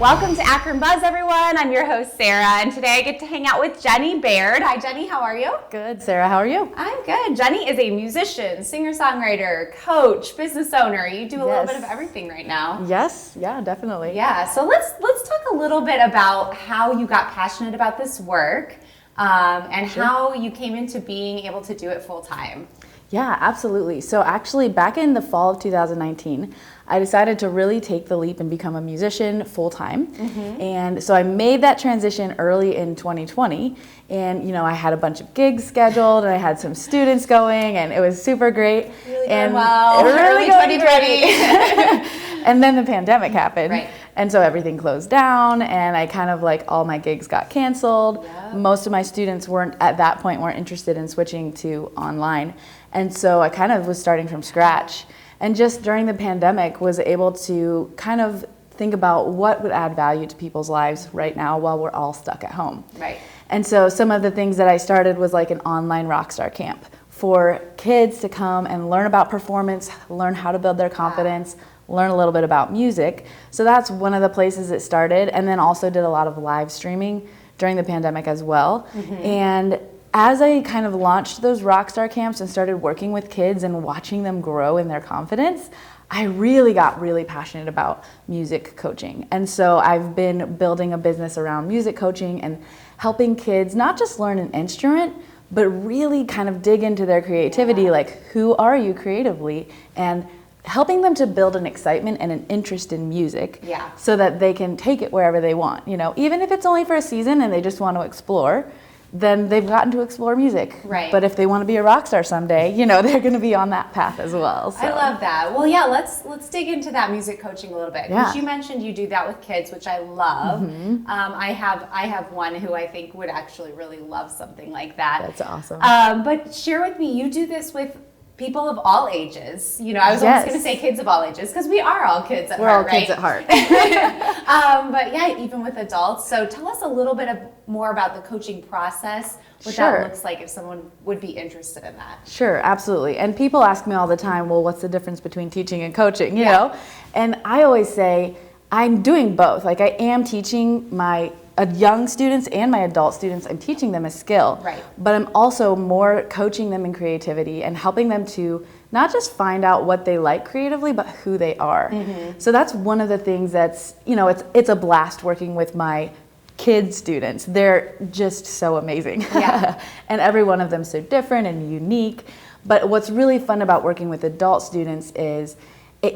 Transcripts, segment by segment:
Welcome to Akron Buzz, everyone. I'm your host, Sarah, and today I get to hang out with Jenny Baird. Hi, Jenny. How are you? Good. Sarah, how are you? I'm good. Jenny is a musician, singer-songwriter, coach, business owner. You do a little bit of everything right now. Yes. Yeah, definitely. Yeah. So let's talk a little bit about how you got passionate about this work and how you came into being able to do it full time. Yeah, absolutely. So actually back in the fall of 2019, I decided to really take the leap and become a musician full time. And so I made that transition early in 2020. And, I had a bunch of gigs scheduled and I had some students going and it was super great. Really and going well. Really early going 2020. And then the pandemic happened. Right. And so everything closed down and I kind of all my gigs got canceled. Yep. Most of my students weren't interested in switching to online. And so I kind of was starting from scratch. And just during the pandemic was able to kind of think about what would add value to people's lives right now while we're all stuck at home. Right. And so some of the things that I started was like an online rockstar camp for kids to come and learn about performance, learn how to build their confidence, learn a little bit about music. So that's one of the places it started. And then also did a lot of live streaming during the pandemic as well. And as I kind of launched those rockstar camps and started working with kids and watching them grow in their confidence, I really got passionate about music coaching. And so I've been building a business around music coaching and helping kids not just learn an instrument, but really kind of dig into their creativity, like who are you creatively, and helping them to build an excitement and an interest in music so that they can take it wherever they want. Even if it's only for a season and they just want to explore, then they've gotten to explore music. Right. But if they want to be a rock star someday, they're going to be on that path as well. So. I love that. Well, yeah, let's dig into that music coaching a little bit. Because you mentioned you do that with kids, which I love. I have one who I think would actually really love something like that. That's awesome. But share with me, you do this with people of all ages. I was almost going to say kids of all ages because we are all kids at heart, We're all right? kids at heart. But yeah, even with adults. So tell us a little bit more about the coaching process, what that looks like if someone would be interested in that. Sure, absolutely. And people ask me all the time, well, what's the difference between teaching and coaching, you know? And I always say, I'm doing both. Like I am teaching my young students and my adult students, I'm teaching them a skill, but I'm also more coaching them in creativity and helping them to not just find out what they like creatively, but who they are. So that's one of the things that's, it's a blast working with my kids students. They're just so amazing. And every one of them so different and unique. But what's really fun about working with adult students is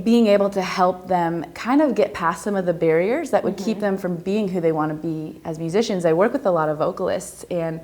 being able to help them kind of get past some of the barriers that would keep them from being who they want to be as musicians. I work with a lot of vocalists, and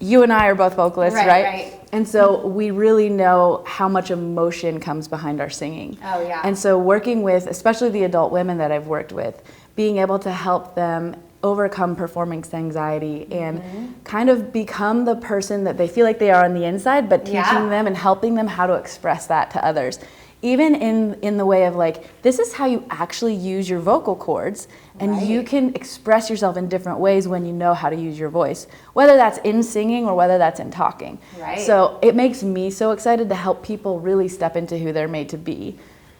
you and I are both vocalists, right? And so we really know how much emotion comes behind our singing. And so working with, especially the adult women that I've worked with, being able to help them overcome performance anxiety and kind of become the person that they feel like they are on the inside, but teaching them and helping them how to express that to others. Even in the way of this is how you actually use your vocal cords, and you can express yourself in different ways when you know how to use your voice, whether that's in singing or whether that's in talking. So it makes me so excited to help people really step into who they're made to be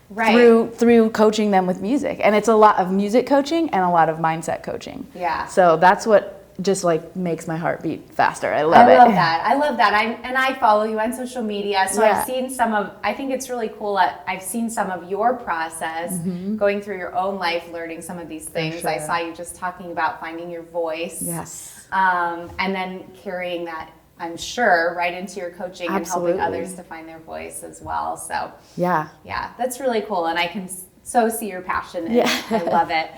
through coaching them with music. And it's a lot of music coaching and a lot of mindset coaching. So that's what just makes my heart beat faster. I love it. I love that. I follow you on social media, so I've seen I think it's really cool. I've seen some of your process going through your own life, learning some of these things. I saw you just talking about finding your voice. And then carrying that, I'm sure, right into your coaching and helping others to find their voice as well. So yeah, that's really cool. And I can so see your passion in it. I love it.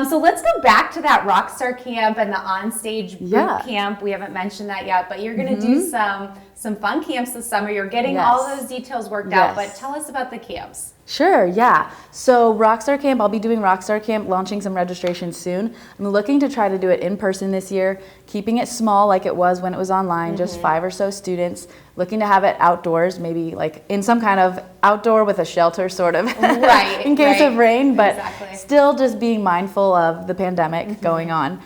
So let's go back to that Rockstar Camp and the onstage boot camp. We haven't mentioned that yet, but you're going to do some fun camps this summer. You're getting all those details worked out, but tell us about the camps. Sure, yeah. So Rockstar Camp, I'll be doing Rockstar Camp, launching some registrations soon. I'm looking to try to do it in person this year, keeping it small like it was when it was online, just 5 or so students, looking to have it outdoors, maybe in some kind of outdoor with a shelter sort of, in case of rain, but still just being mindful of the pandemic going on.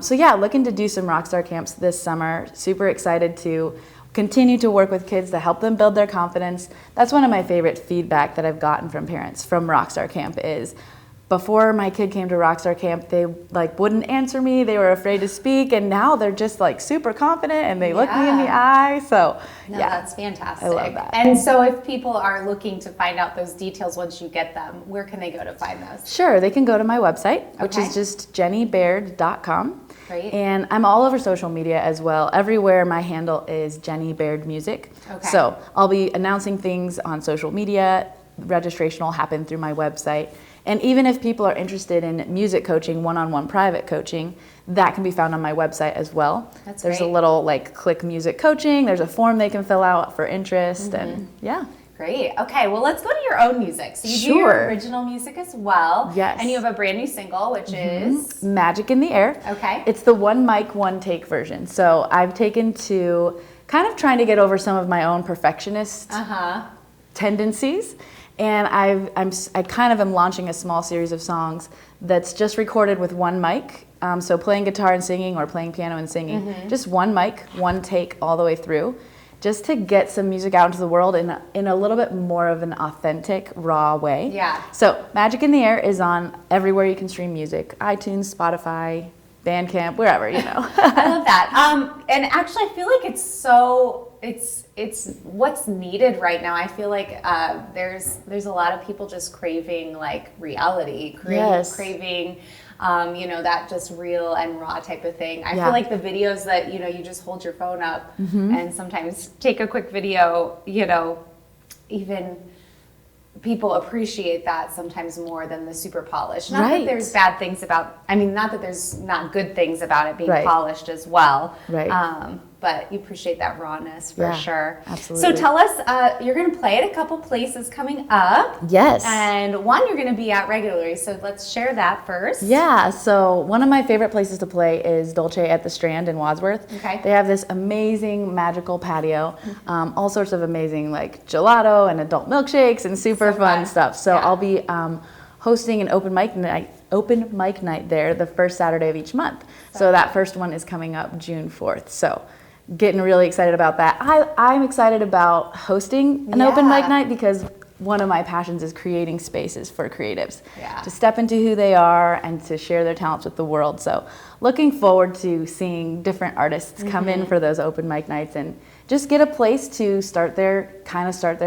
So yeah, looking to do some Rockstar Camps this summer. Super excited to continue to work with kids to help them build their confidence. That's one of my favorite feedback that I've gotten from parents from Rockstar Camp is before my kid came to Rockstar Camp, they like wouldn't answer me. They were afraid to speak, and now they're just like super confident and they look me in the eye. So no, yeah, that's fantastic. I love that. And so if people are looking to find out those details once you get them, where can they go to find those? Sure, they can go to my website, which Okay. is just jennybaird.com. Great. And I'm all over social media as well. Everywhere my handle is Jenny Baird Music. Okay. So I'll be announcing things on social media. Registration will happen through my website. And even if people are interested in music coaching, one-on-one private coaching, that can be found on my website as well. There's great. a little like click music coaching. There's a form they can fill out for interest, and yeah. Great. Okay, well, let's go to your own music. So you do your original music as well. Yes. And you have a brand new single, which is Magic in the Air. Okay. It's the one mic, one take version. So I've taken to kind of trying to get over some of my own perfectionist tendencies. And I kind of am launching a small series of songs that's just recorded with one mic. So playing guitar and singing, or playing piano and singing. Just one mic, one take all the way through, just to get some music out into the world in a little bit more of an authentic, raw way. Yeah. So Magic in the Air is on everywhere you can stream music: iTunes, Spotify, Bandcamp, wherever, you know. I love that. And actually, I feel like it's what's needed right now. I feel like there's a lot of people just craving like reality, craving that just real and raw type of thing. I feel like the videos that, you just hold your phone up and sometimes take a quick video, even people appreciate that sometimes more than the super polished. Not that there's bad things not that there's not good things about it being polished as well. Right. But you appreciate that rawness for sure. Absolutely. So tell us, you're going to play at a couple places coming up. Yes. And one you're going to be at regularly. So let's share that first. Yeah, so one of my favorite places to play is Dolce at the Strand in Wadsworth. Okay. They have this amazing magical patio, all sorts of amazing like gelato and adult milkshakes and super fun stuff. So I'll be hosting an open mic night there the first Saturday of each month. So that first one is coming up June 4th. So getting really excited about that. I'm excited about hosting an open mic night because one of my passions is creating spaces for creatives to step into who they are and to share their talents with the world. So looking forward to seeing different artists come in for those open mic nights and just get a place to start their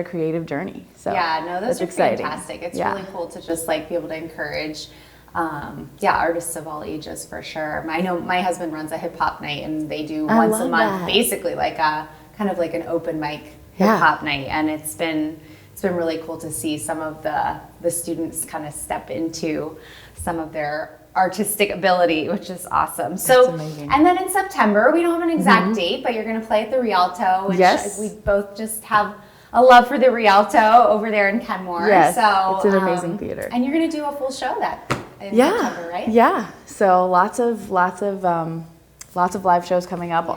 creative journey. So those are exciting. Fantastic. It's really cool to just like be able to encourage artists of all ages for sure. I know my husband runs a hip hop night, and they do once a month, basically like a kind of like an open mic hip hop night, and it's been really cool to see some of the students kind of step into some of their artistic ability, which is awesome. So, and then in September, we don't have an exact date, but you're going to play at the Rialto, which we both just have a love for the Rialto over there in Kenmore. Yes, so it's an amazing theater. And you're going to do a full show in September, right? Yeah. So lots of live shows coming up.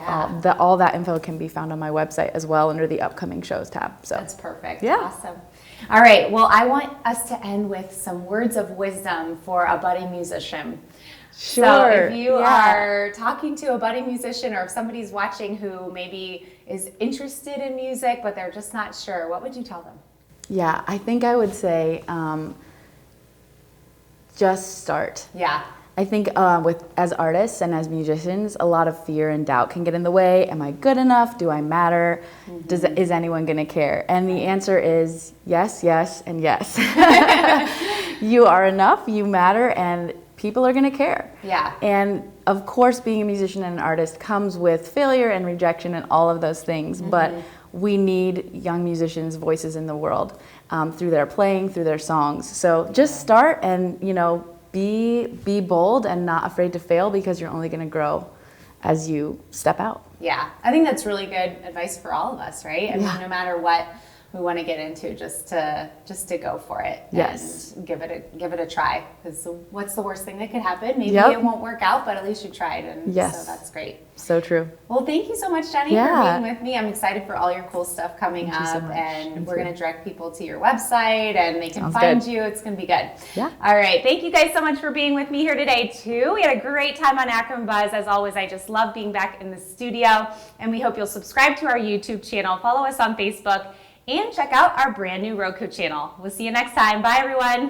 All that info can be found on my website as well under the upcoming shows tab. So that's perfect. Awesome. All right. Well, I want us to end with some words of wisdom for a budding musician. Sure. So if you are talking to a budding musician, or if somebody's watching who maybe is interested in music, but they're just not sure, what would you tell them? Yeah, I think I would say just start. Yeah. I think as artists and as musicians, a lot of fear and doubt can get in the way. Am I good enough? Do I matter? Is anyone going to care? And the answer is yes, yes, and yes. You are enough, you matter, and people are going to care. Yeah. And of course, being a musician and an artist comes with failure and rejection and all of those things, but we need young musicians' voices in the world through their playing, through their songs. So just start and, be bold and not afraid to fail, because you're only going to grow as you step out. Yeah, I think that's really good advice for all of us, right? I mean, no matter what we want to get into, just to go for it. Yes. And give it a try. Because what's the worst thing that could happen? Maybe it won't work out, but at least you tried, and so that's great. So true. Well, thank you so much, Jenny, for being with me. I'm excited for all your cool stuff coming up, and we're going to direct people to your website, and they can find you. It's going to be good. Yeah. All right. Thank you guys so much for being with me here today, too. We had a great time on Akron Buzz. As always, I just love being back in the studio, and we hope you'll subscribe to our YouTube channel, follow us on Facebook, and check out our brand new Roku channel. We'll see you next time. Bye, everyone.